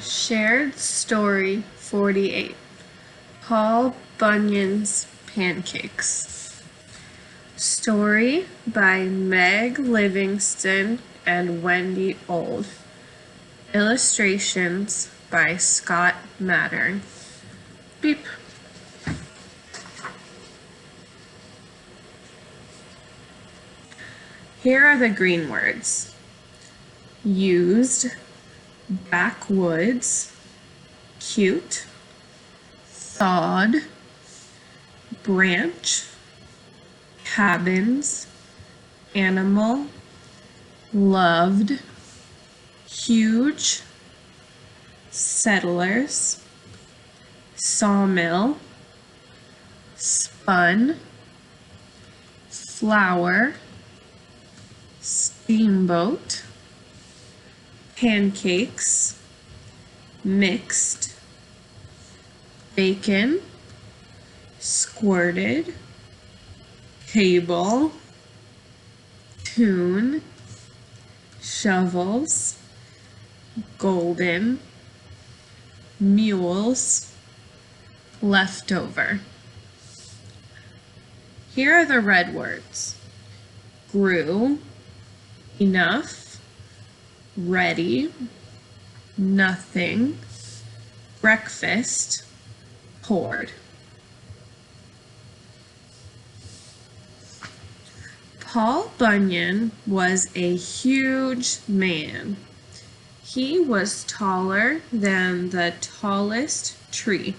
Shared Story 48. Paul Bunyan's Pancakes. Story by Meg Livingston and Wendy Old. Illustrations by Scott Mattern. Beep. Here are the green words. Used, backwoods, cute, thawed, branch, cabins, animal, loved, huge, settlers, sawmill, spun, flour, steamboat, pancakes, mixed, bacon, squirted, table, tune, shovels, golden, mules, leftover. Here are the red words. Grew, enough, ready, nothing, breakfast, poured. Paul Bunyan was a huge man. He was taller than the tallest tree.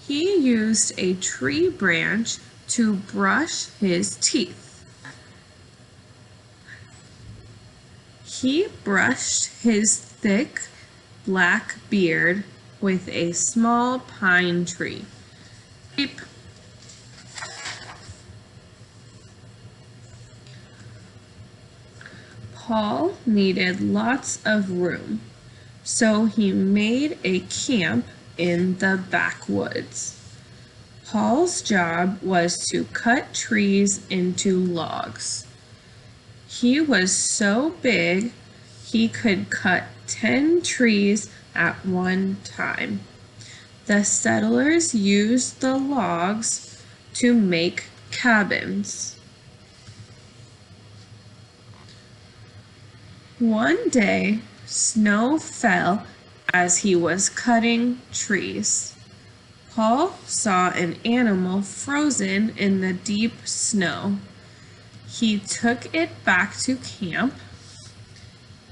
He used a tree branch to brush his teeth. He brushed his thick black beard with a small pine tree. Beep. Paul needed lots of room, so he made a camp in the backwoods. Paul's job was to cut trees into logs. He was so big, he could cut 10 trees at one time. The settlers used the logs to make cabins. One day, snow fell as he was cutting trees. Paul saw an animal frozen in the deep snow. He took it back to camp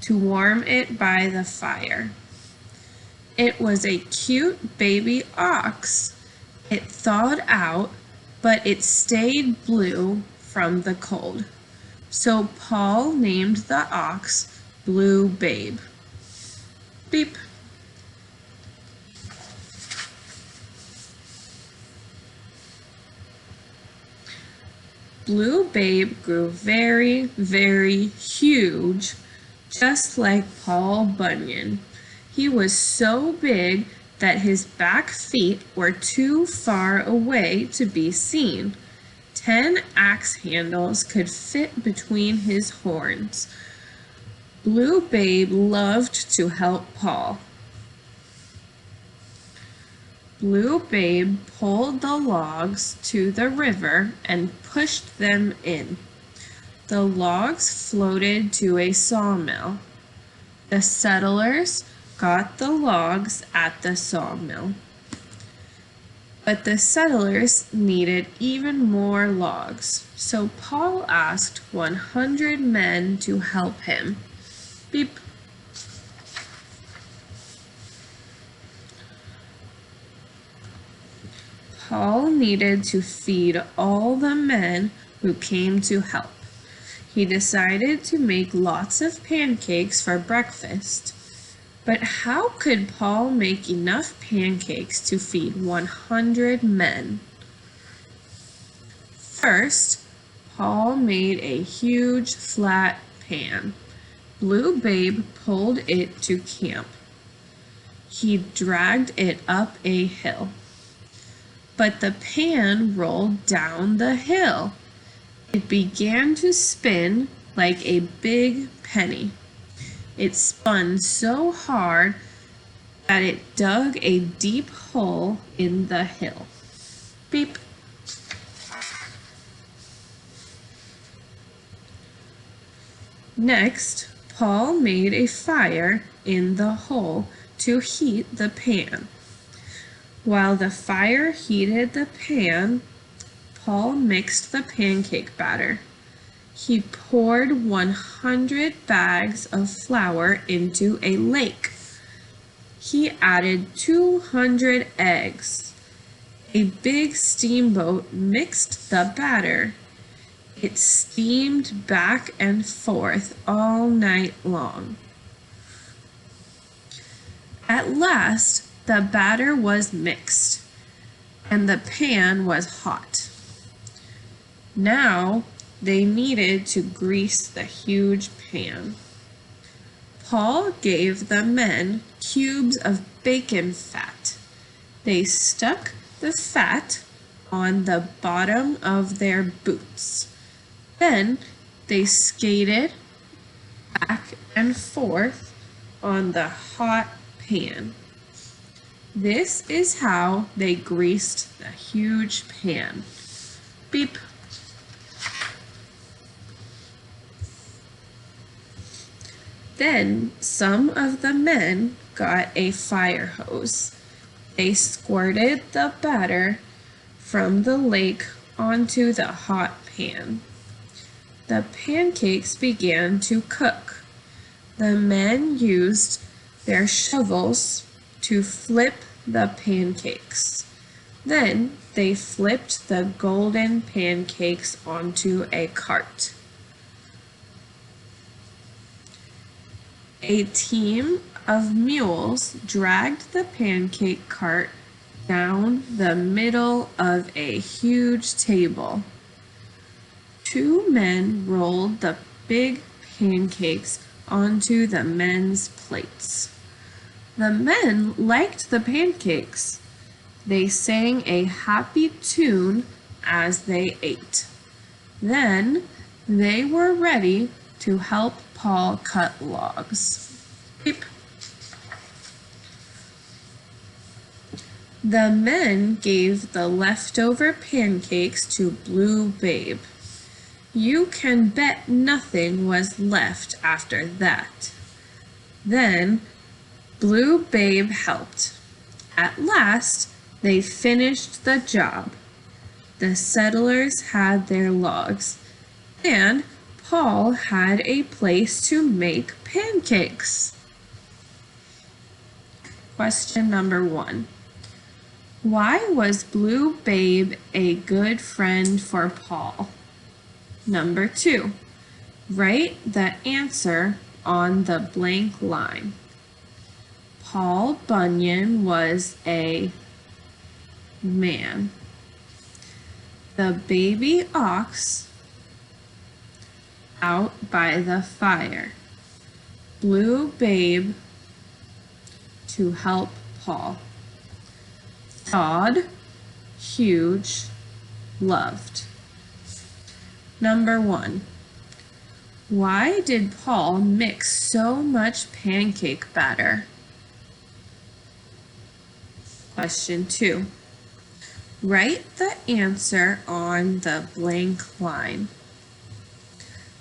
to warm it by the fire. It was a cute baby ox. It thawed out, but it stayed blue from the cold. So Paul named the ox Blue Babe. Beep. Blue Babe grew very, very huge, just like Paul Bunyan. He was so big that his back feet were too far away to be seen. 10 axe handles could fit between his horns. Blue Babe loved to help Paul. Blue Babe pulled the logs to the river and pushed them in. The logs floated to a sawmill. The settlers got the logs at the sawmill. But the settlers needed even more logs, so Paul asked 100 men to help him. Beep. Paul needed to feed all the men who came to help. He decided to make lots of pancakes for breakfast. But how could Paul make enough pancakes to feed 100 men? First, Paul made a huge flat pan. Blue Babe pulled it to camp. He dragged it up a hill. But the pan rolled down the hill. It began to spin like a big penny. It spun so hard that it dug a deep hole in the hill. Beep. Next, Paul made a fire in the hole to heat the pan. While the fire heated the pan, Paul mixed the pancake batter. He poured 100 bags of flour into a lake. He added 200 eggs. A big steamboat mixed the batter. It steamed back and forth all night long. At last, the batter was mixed, and the pan was hot. Now, they needed to grease the huge pan. Paul gave the men cubes of bacon fat. They stuck the fat on the bottom of their boots. Then they skated back and forth on the hot pan. This is how they greased the huge pan. Beep. Then some of the men got a fire hose. They squirted the batter from the lake onto the hot pan. The pancakes began to cook. The men used their shovels to flip the pancakes. Then they flipped the golden pancakes onto a cart. A team of mules dragged the pancake cart down the middle of a huge table. 2 men rolled the big pancakes onto the men's plates. The men liked the pancakes. They sang a happy tune as they ate. Then they were ready to help Paul cut logs. Beep. The men gave the leftover pancakes to Blue Babe. You can bet nothing was left after that. Then Blue Babe helped. At last, they finished the job. The settlers had their logs, and Paul had a place to make pancakes. Question number 1. Why was Blue Babe a good friend for Paul? Number 2. Write the answer on the blank line. Paul Bunyan was a man. The baby ox out by the fire. Blue Babe to help Paul. Thawed, huge, loved. Number 1. Why did Paul mix so much pancake batter? Question 2. Write the answer on the blank line.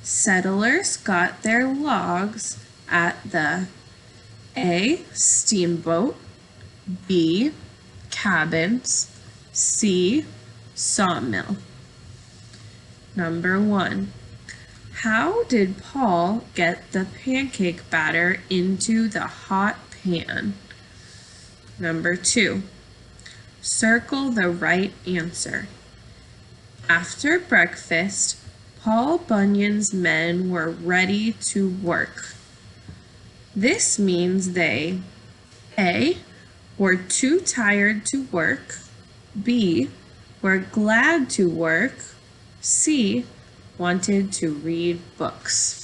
Settlers got their logs at the A. Steamboat, B. Cabins, C. Sawmill. Number 1. How did Paul get the pancake batter into the hot pan? Number 2. Circle the right answer. After breakfast, Paul Bunyan's men were ready to work. This means they A. were too tired to work, B. were glad to work, C. wanted to read books.